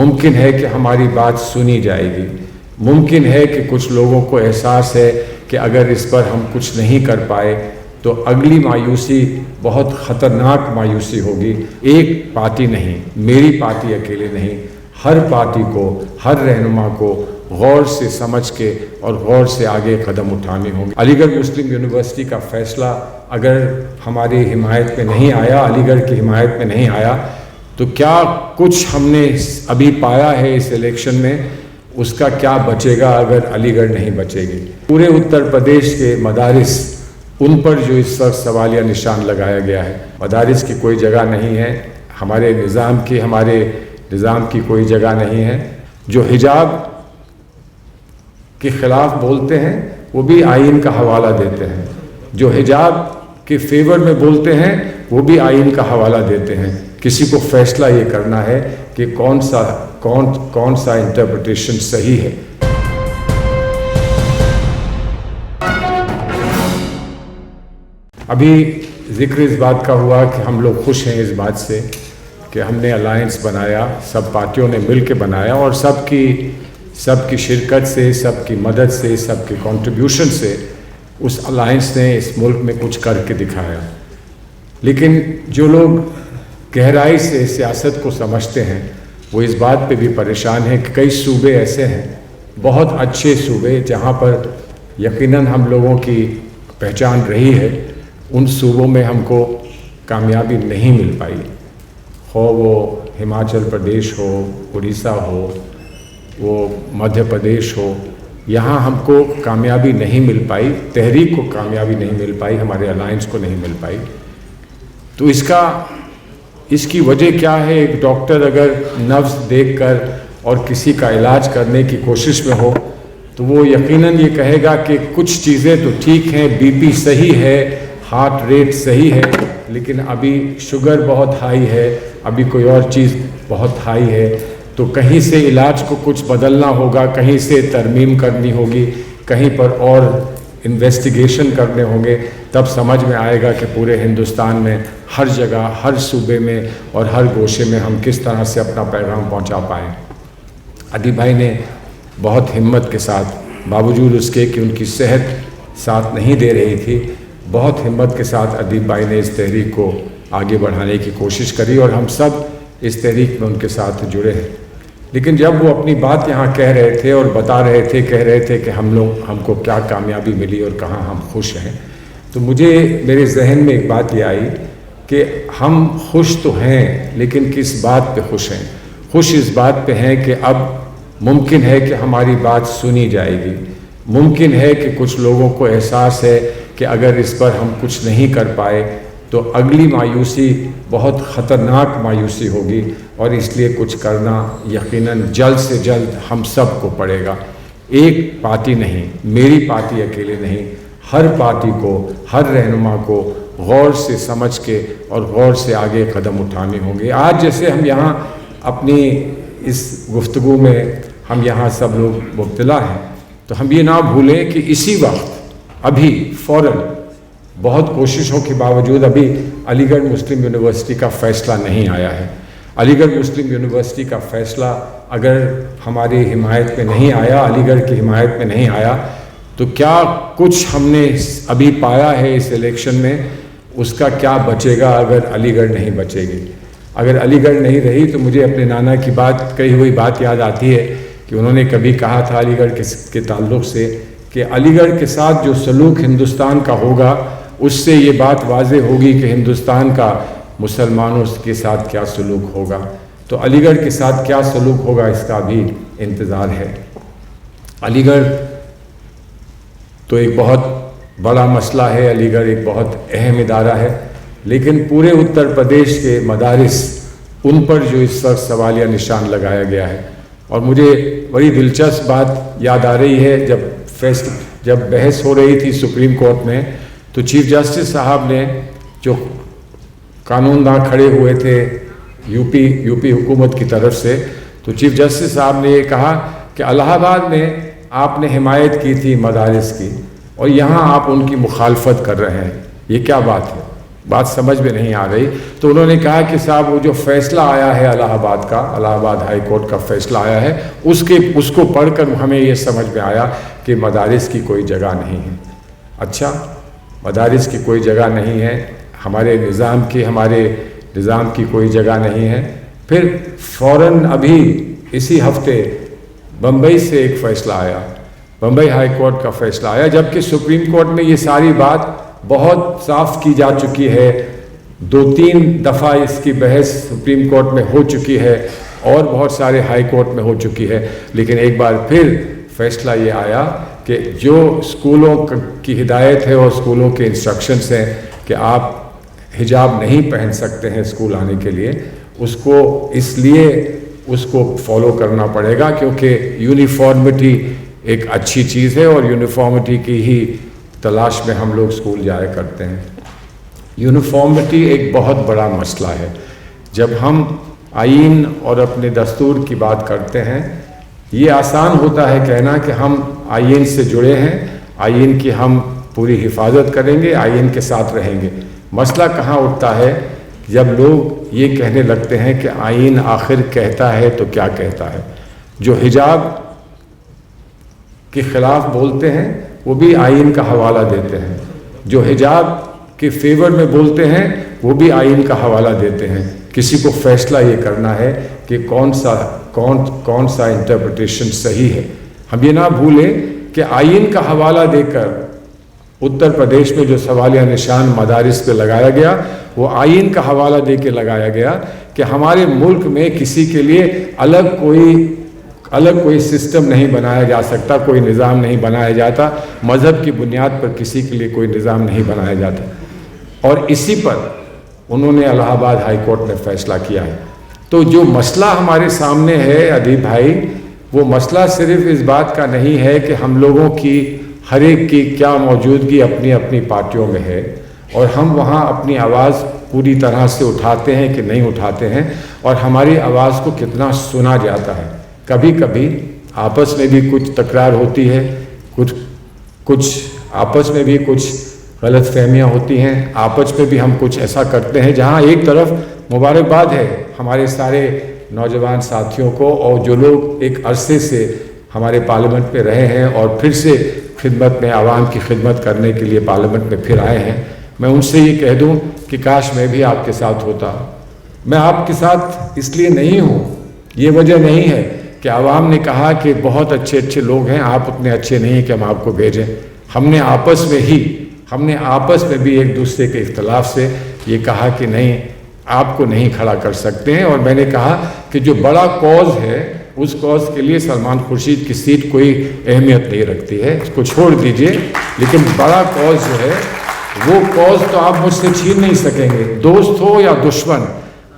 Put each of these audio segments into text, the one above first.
मुमकिन है कि हमारी बात सुनी जाएगी, मुमकिन है कि कुछ लोगों को एहसास है कि अगर इस पर हम कुछ नहीं कर पाए तो अगली मायूसी बहुत ख़तरनाक मायूसी होगी। एक पार्टी नहीं, मेरी पार्टी अकेले नहीं, हर पार्टी को, हर रहनुमा को गौर से समझ के और गौर से आगे कदम उठाने होंगे। अलीगढ़ मुस्लिम यूनिवर्सिटी का फ़ैसला अगर हमारी हिमायत में नहीं आया, अलीगढ़ की हिमायत में नहीं आया, तो क्या कुछ हमने अभी पाया है इस इलेक्शन में, उसका क्या बचेगा अगर अलीगढ़ नहीं बचेगी। पूरे उत्तर प्रदेश के मदारिस, उन पर जो इस वक्त सवालिया निशान लगाया गया है, मदारिस की कोई जगह नहीं है, हमारे निज़ाम की कोई जगह नहीं है। जो हिजाब के ख़िलाफ़ बोलते हैं वो भी आइन का हवाला देते हैं, जो हिजाब के फेवर में बोलते हैं वो भी आइन का हवाला देते हैं। किसी को फैसला ये करना है कि कौन सा इंटरप्रिटेशन सही है। अभी जिक्र इस बात का हुआ कि हम लोग खुश हैं इस बात से कि हमने अलायंस बनाया, सब पार्टियों ने मिल के बनाया और सबकी शिरकत से, सबकी मदद से, सबके कंट्रीब्यूशन से उस अलायंस ने इस मुल्क में कुछ करके दिखाया। लेकिन जो लोग गहराई से सियासत को समझते हैं वो इस बात पे भी परेशान हैं कि कई सूबे ऐसे हैं, बहुत अच्छे सूबे, जहाँ पर यकीनन हम लोगों की पहचान रही है, उन सूबों में हमको कामयाबी नहीं मिल पाई। हो वो हिमाचल प्रदेश हो, उड़ीसा हो, वो मध्य प्रदेश हो, यहाँ हमको कामयाबी नहीं मिल पाई, तहरीक को कामयाबी नहीं मिल पाई, हमारे अलायंस को नहीं मिल पाई। तो इसकी वजह क्या है? एक डॉक्टर अगर नब्ज़ देखकर और किसी का इलाज करने की कोशिश में हो तो वो यकीनन ये कहेगा कि कुछ चीज़ें तो ठीक हैं, बीपी सही है, हार्ट रेट सही है, लेकिन अभी शुगर बहुत हाई है, अभी कोई और चीज़ बहुत हाई है, तो कहीं से इलाज को कुछ बदलना होगा, कहीं से तरमीम करनी होगी, कहीं पर और इन्वेस्टिगेशन करने होंगे, तब समझ में आएगा कि पूरे हिंदुस्तान में हर जगह, हर सूबे में और हर गोशे में हम किस तरह से अपना पैगाम पहुंचा पाएँ। अदीब भाई ने बहुत हिम्मत के साथ, बावजूद उसके कि उनकी सेहत साथ नहीं दे रही थी, बहुत हिम्मत के साथ अदीब भाई ने इस तहरीक को आगे बढ़ाने की कोशिश करी और हम सब इस तहरीक में उनके साथ जुड़े हैं। लेकिन जब वो अपनी बात यहाँ कह रहे थे और बता रहे थे, कह रहे थे कि हमको क्या कामयाबी मिली और कहाँ हम खुश हैं, तो मेरे जहन में एक बात ये आई कि हम खुश तो हैं, लेकिन किस बात पे खुश हैं? खुश इस बात पे हैं कि अब मुमकिन है कि हमारी बात सुनी जाएगी, मुमकिन है कि कुछ लोगों को एहसास है कि अगर इस पर हम कुछ नहीं कर पाए तो अगली मायूसी बहुत ख़तरनाक मायूसी होगी और इसलिए कुछ करना यकीनन जल्द से जल्द हम सब को पड़ेगा। एक पार्टी नहीं, मेरी पार्टी अकेले नहीं, हर पार्टी को, हर रहनुमा को गौर से समझ के और गौर से आगे कदम उठाने होंगे। आज जैसे हम यहाँ अपनी इस गुफ्तगू में हम यहाँ सब लोग मुब्तला हैं, तो हम ये ना भूलें कि इसी वक्त अभी फ़ौरन बहुत कोशिशों के बावजूद अभी अलीगढ़ मुस्लिम यूनिवर्सिटी का फ़ैसला नहीं आया है। अलीगढ़ मुस्लिम यूनिवर्सिटी का फ़ैसला अगर हमारी हिमायत में नहीं आया, अलीगढ़ की हिमायत में नहीं आया, तो क्या कुछ हमने अभी पाया है इस इलेक्शन में, उसका क्या बचेगा अगर अलीगढ़ नहीं बचेगी। अगर अलीगढ़ नहीं रही तो मुझे अपने नाना की कही हुई बात याद आती है कि उन्होंने कभी कहा था अलीगढ़ के ताल्लुक़ से कि अलीगढ़ के साथ जो सलूक हिंदुस्तान का होगा उससे ये बात वाज़ेह होगी कि हिंदुस्तान का मुसलमानों के साथ क्या सलूक होगा। तो अलीगढ़ के साथ क्या सलूक होगा इसका भी इंतज़ार है। अलीगढ़ तो एक बहुत बड़ा मसला है, अलीगढ़ एक बहुत अहम इदारा है, लेकिन पूरे उत्तर प्रदेश के मदारिस, उन पर जो इस वक्त सवालिया निशान लगाया गया है। और मुझे बड़ी दिलचस्प बात याद आ रही है, जब बहस हो रही थी सुप्रीम कोर्ट में, तो चीफ जस्टिस साहब ने, जो कानूनदां खड़े हुए थे यूपी हुकूमत की तरफ से, तो चीफ जस्टिस साहब ने ये कहा कि इलाहाबाद में आपने हिमायत की थी मदारिस की और यहाँ आप उनकी मुखालफत कर रहे हैं, ये क्या बात है? बात समझ में नहीं आ रही। तो उन्होंने कहा कि साहब वो जो फैसला आया है इलाहाबाद का, इलाहाबाद हाई कोर्ट का फैसला आया है, उसको पढ़कर हमें ये समझ में आया कि मदारिस की कोई जगह नहीं है। अच्छा, मदारिस की कोई जगह नहीं है, हमारे निज़ाम की कोई जगह नहीं है। फिर फ़ौरन अभी इसी हफ्ते बम्बई से एक फ़ैसला आया, बम्बई हाई कोर्ट का फ़ैसला आया, जबकि सुप्रीम कोर्ट में ये सारी बात बहुत साफ की जा चुकी है। 2-3 दफ़ा इसकी बहस सुप्रीम कोर्ट में हो चुकी है और बहुत सारे हाई कोर्ट में हो चुकी है, लेकिन एक बार फिर फैसला ये आया कि जो स्कूलों की हिदायत है और स्कूलों के इंस्ट्रक्शंस हैं कि आप हिजाब नहीं पहन सकते हैं स्कूल आने के लिए, उसको फॉलो करना पड़ेगा, क्योंकि यूनिफॉर्मिटी एक अच्छी चीज़ है और यूनिफॉर्मिटी की ही तलाश में हम लोग स्कूल जाया करते हैं। यूनिफॉर्मिटी एक बहुत बड़ा मसला है। जब हम आईन और अपने दस्तूर की बात करते हैं, ये आसान होता है कहना कि हम आईन से जुड़े हैं, आईन की हम पूरी हिफाजत करेंगे, आईन के साथ रहेंगे। मसला कहाँ उठता है जब लोग ये कहने लगते हैं कि आईन आखिर कहता है तो क्या कहता है। जो हिजाब के ख़िलाफ़ बोलते हैं वो भी आईन का हवाला देते हैं, जो हिजाब के फेवर में बोलते हैं वो भी आईन का हवाला देते हैं। किसी को फैसला ये करना है कि कौन सा इंटरप्रिटेशन सही है। हम ये ना भूलें कि आईन का हवाला देकर उत्तर प्रदेश में जो सवालिया निशान मदारिस पे लगाया गया, वो आईन का हवाला दे के लगाया गया कि हमारे मुल्क में किसी के लिए अलग कोई सिस्टम नहीं बनाया जा सकता, कोई निज़ाम नहीं बनाया जाता, मज़हब की बुनियाद पर किसी के लिए कोई निज़ाम नहीं बनाया जाता। और इसी पर उन्होंने इलाहाबाद हाई कोर्ट ने फैसला किया है। तो जो मसला हमारे सामने है अदीब भाई, वो मसला सिर्फ इस बात का नहीं है कि हम लोगों की हर एक की क्या मौजूदगी अपनी अपनी पार्टियों में है और हम वहाँ अपनी आवाज़ पूरी तरह से उठाते हैं कि नहीं उठाते हैं, और हमारी आवाज़ को कितना सुना जाता है। कभी कभी आपस में भी कुछ तकरार होती है, कुछ आपस में भी कुछ गलतफहमियाँ होती हैं, आपस में भी हम कुछ ऐसा करते हैं जहाँ एक तरफ मुबारकबाद है हमारे सारे नौजवान साथियों को, और जो लोग एक अरसे से हमारे पार्लियामेंट में रहे हैं और फिर से खिदमत में, आवाम की खिदमत करने के लिए पार्लियामेंट में फिर आए हैं, मैं उनसे ये कह दूं कि काश मैं भी आपके साथ होता। मैं आपके साथ इसलिए नहीं हूँ, ये वजह नहीं है कि आवाम ने कहा कि बहुत अच्छे अच्छे लोग हैं, आप उतने अच्छे नहीं हैं कि हम आपको भेजें। हमने आपस में भी एक दूसरे के इख्तलाफ से ये कहा कि नहीं, आपको नहीं खड़ा कर सकते हैं। और मैंने कहा कि जो बड़ा कॉज है उस कॉज के लिए सलमान खुर्शीद की सीट कोई अहमियत नहीं रखती है, इसको छोड़ दीजिए। लेकिन बड़ा कॉज जो है वो कॉज तो आप मुझसे छीन नहीं सकेंगे, दोस्त हो या दुश्मन,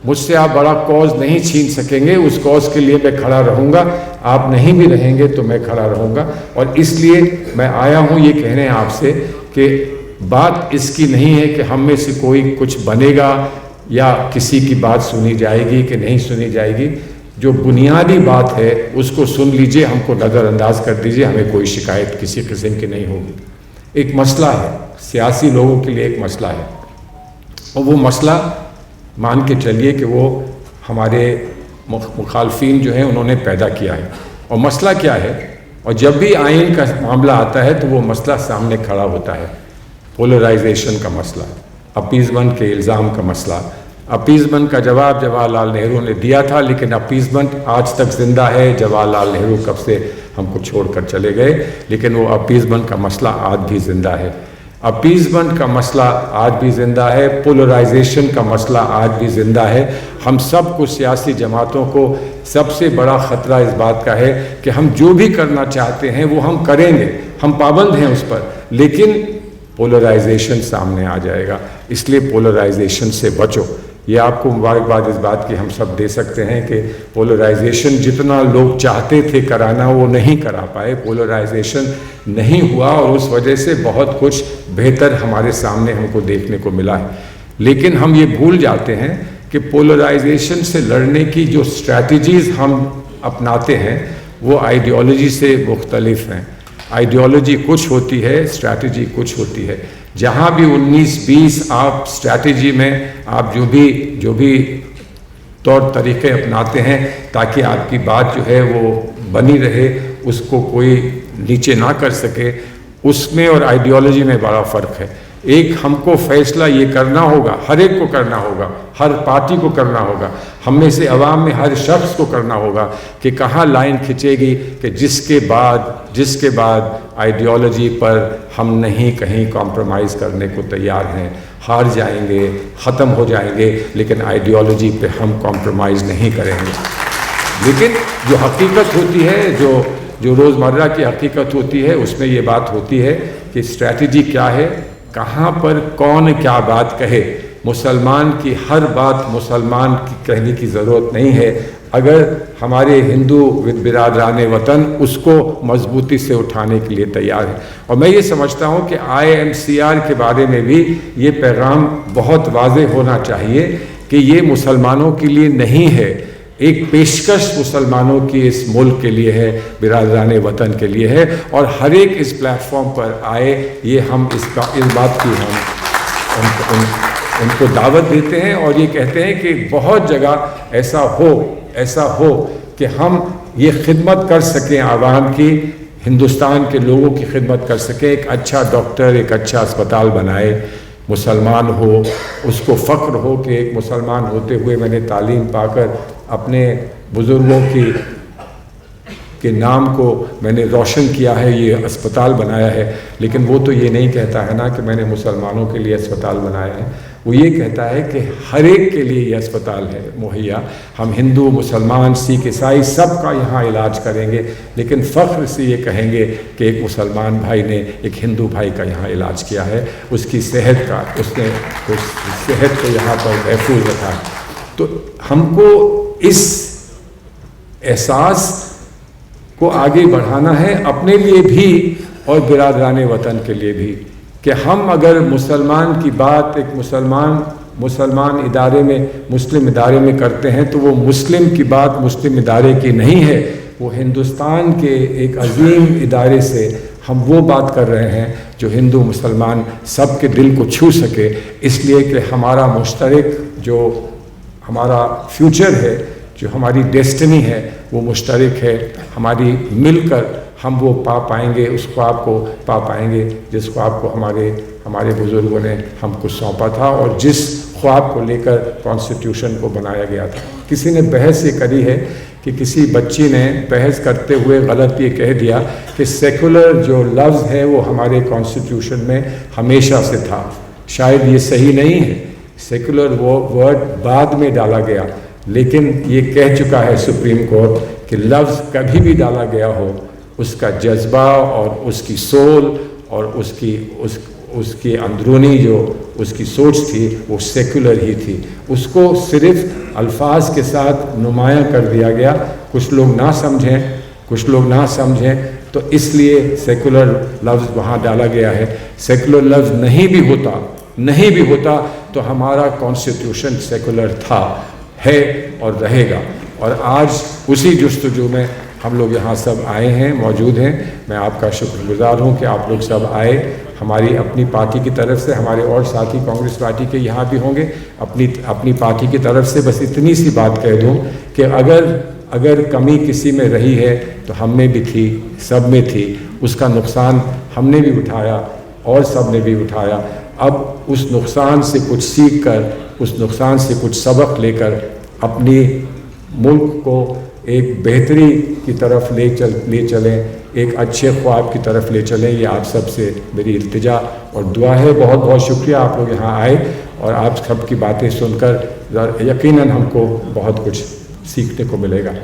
मुझसे आप बड़ा कॉज नहीं छीन सकेंगे। उस कॉज के लिए मैं खड़ा रहूँगा, आप नहीं भी रहेंगे तो मैं खड़ा रहूँगा। और इसलिए मैं आया हूँ ये कहने आपसे कि बात इसकी नहीं है कि हम में से कोई कुछ बनेगा या किसी की बात सुनी जाएगी कि नहीं सुनी जाएगी। जो बुनियादी बात है उसको सुन लीजिए, हमको नज़रअंदाज कर दीजिए, हमें कोई शिकायत किसी किस्म की नहीं होगी। एक मसला है, सियासी लोगों के लिए एक मसला है, और वो मसला मान के चलिए कि वो हमारे मुखालफिन जो हैं उन्होंने पैदा किया है। और मसला क्या है, और जब भी आइन का मामला आता है तो वो मसला सामने खड़ा होता है, पोलराइजेशन का मसला, अपीज़मेंट के इल्ज़ाम का मसला। अपीज़मेंट का जवाब जवाहरलाल नेहरू ने दिया था, लेकिन अपीज़मेंट आज तक ज़िंदा है। जवाहरलाल नेहरू कब से हमको छोड़कर चले गए, लेकिन वो अपीज़मेंट का मसला आज भी ज़िंदा है। अपीज़मेंट का मसला आज भी ज़िंदा है, पोलराइजेशन का मसला आज भी ज़िंदा है। हम सब को, सियासी जमातों को सबसे बड़ा ख़तरा इस बात का है कि हम जो भी करना चाहते हैं वो हम करेंगे, हम पाबंद हैं उस पर, लेकिन पोलराइजेशन सामने आ जाएगा। इसलिए पोलराइजेशन से बचो। ये आपको मुबारकबाद इस बात की हम सब दे सकते हैं कि पोलराइजेशन जितना लोग चाहते थे कराना वो नहीं करा पाए, पोलराइजेशन नहीं हुआ, और उस वजह से बहुत कुछ बेहतर हमारे सामने हमको देखने को मिला है। लेकिन हम ये भूल जाते हैं कि पोलराइजेशन से लड़ने की जो स्ट्रैटेजीज़ हम अपनाते हैं वो आइडियोलॉजी से मुख्तलिफ हैं। आइडियोलॉजी कुछ होती है, स्ट्रैटेजी कुछ होती है। जहाँ भी 19-20 आप स्ट्रैटेजी में आप जो भी तौर तरीके अपनाते हैं ताकि आपकी बात जो है वो बनी रहे, उसको कोई नीचे ना कर सके, उसमें और आइडियोलॉजी में बड़ा फ़र्क है। एक हमको फैसला ये करना होगा, हर एक को करना होगा, हर पार्टी को करना होगा, हम में से अवाम में हर शख्स को करना होगा कि कहाँ लाइन खिंचेगी कि जिसके बाद आइडियोलॉजी पर हम नहीं कहीं कॉम्प्रोमाइज़ करने को तैयार हैं। हार जाएंगे, ख़त्म हो जाएंगे, लेकिन आइडियोलॉजी पे हम कॉम्प्रोमाइज़ नहीं करेंगे। लेकिन जो हकीकत होती है, जो रोज़मर्रा की हकीकत होती है, उसमें ये बात होती है कि स्ट्रैटेजी क्या है, कहाँ पर कौन क्या बात कहे। मुसलमान की हर बात मुसलमान की कहने की ज़रूरत नहीं है। अगर हमारे हिंदू बिरादरान वतन उसको मजबूती से उठाने के लिए तैयार है। और मैं ये समझता हूँ कि IMCR के बारे में भी ये पैगाम बहुत वाज़ेह होना चाहिए कि ये मुसलमानों के लिए नहीं है, एक पेशकश मुसलमानों की इस मुल्क के लिए है, बिरादरान वतन के लिए है। और हर एक इस प्लेटफॉर्म पर आए, ये हम इस बात की हम उनको दावत देते हैं और ये कहते हैं कि बहुत जगह ऐसा हो कि हम ये खिदमत कर सकें आवाम की, हिंदुस्तान के लोगों की खिदमत कर सकें। एक अच्छा डॉक्टर, एक अच्छा अस्पताल बनाए, मुसलमान हो, उसको फ़ख्र हो कि एक मुसलमान होते हुए मैंने तालीम पाकर अपने बुज़ुर्गों के नाम को मैंने रोशन किया है, ये अस्पताल बनाया है। लेकिन वो तो ये नहीं कहता है ना कि मैंने मुसलमानों के लिए अस्पताल बनाया है, वो ये कहता है कि हर एक के लिए ये अस्पताल है मुहैया। हम हिंदू, मुसलमान, सिख, ईसाई सब का यहाँ इलाज करेंगे, लेकिन फ़ख्र से ये कहेंगे कि एक मुसलमान भाई ने एक हिंदू भाई का यहाँ इलाज किया है, उसकी सेहत को यहाँ पर महफूज रखा है। तो हमको इस एहसास को आगे बढ़ाना है अपने लिए भी और बिरादरान वतन के लिए भी, कि हम अगर मुसलमान की बात एक मुसलमान इदारे में, मुस्लिम इदारे में करते हैं तो वो मुस्लिम की बात मुस्लिम इदारे की नहीं है, वो हिंदुस्तान के एक अजीम इदारे से हम वो बात कर रहे हैं जो हिंदू मुसलमान सब के दिल को छू सके। इसलिए कि हमारा मुश्तरक जो हमारा फ्यूचर है, जो हमारी डेस्टिनी है, वो मुश्तरक है। हमारी मिलकर हम वो पा पाएंगे, उस ख्वाब को पा पाएंगे जिस ख्वाब को हमारे बुज़ुर्गों ने हमको सौंपा था और जिस ख्वाब को लेकर कॉन्स्टिट्यूशन को बनाया गया था। किसी ने बहस ये करी है कि किसी बच्ची ने बहस करते हुए गलत ये कह दिया कि सेकुलर जो लफ्ज़ है वो हमारे कॉन्स्टिट्यूशन में हमेशा से था। शायद ये सही नहीं है, सेकुलर वो वर्ड बाद में डाला गया, लेकिन ये कह चुका है सुप्रीम कोर्ट कि लफ्ज़ कभी भी डाला गया हो, उसका जज्बा और उसकी सोल और उसकी अंदरूनी जो उसकी सोच थी वो सेकुलर ही थी। उसको सिर्फ अल्फाज के साथ नुमायाँ कर दिया गया। कुछ लोग ना समझें तो इसलिए सेकुलर लफ्ज़ वहाँ डाला गया है। सेकुलर लफ्ज़ नहीं भी होता तो हमारा कॉन्स्टिट्यूशन सेकुलर था, है और रहेगा। और आज उसी जुस्तजू में हम लोग यहाँ सब आए हैं, मौजूद हैं। मैं आपका शुक्रगुजार हूँ कि आप लोग सब आए। हमारी अपनी पार्टी की तरफ से, हमारे और साथी कांग्रेस पार्टी के यहाँ भी होंगे, अपनी पार्टी की तरफ से बस इतनी सी बात कह दूँ कि अगर कमी किसी में रही है तो हम में भी थी, सब में थी। उसका नुकसान हमने भी उठाया और सब ने भी उठाया। अब उस नुकसान से कुछ सीख कर, उस नुकसान से कुछ सबक लेकर अपनी मुल्क को एक बेहतरी की तरफ ले चलें, एक अच्छे ख्वाब की तरफ ले चलें। ये आप सब से मेरी इल्तिजा और दुआ है। बहुत बहुत शुक्रिया आप लोग यहाँ आए और आप सब की बातें सुनकर यकीनन हमको बहुत कुछ सीखने को मिलेगा।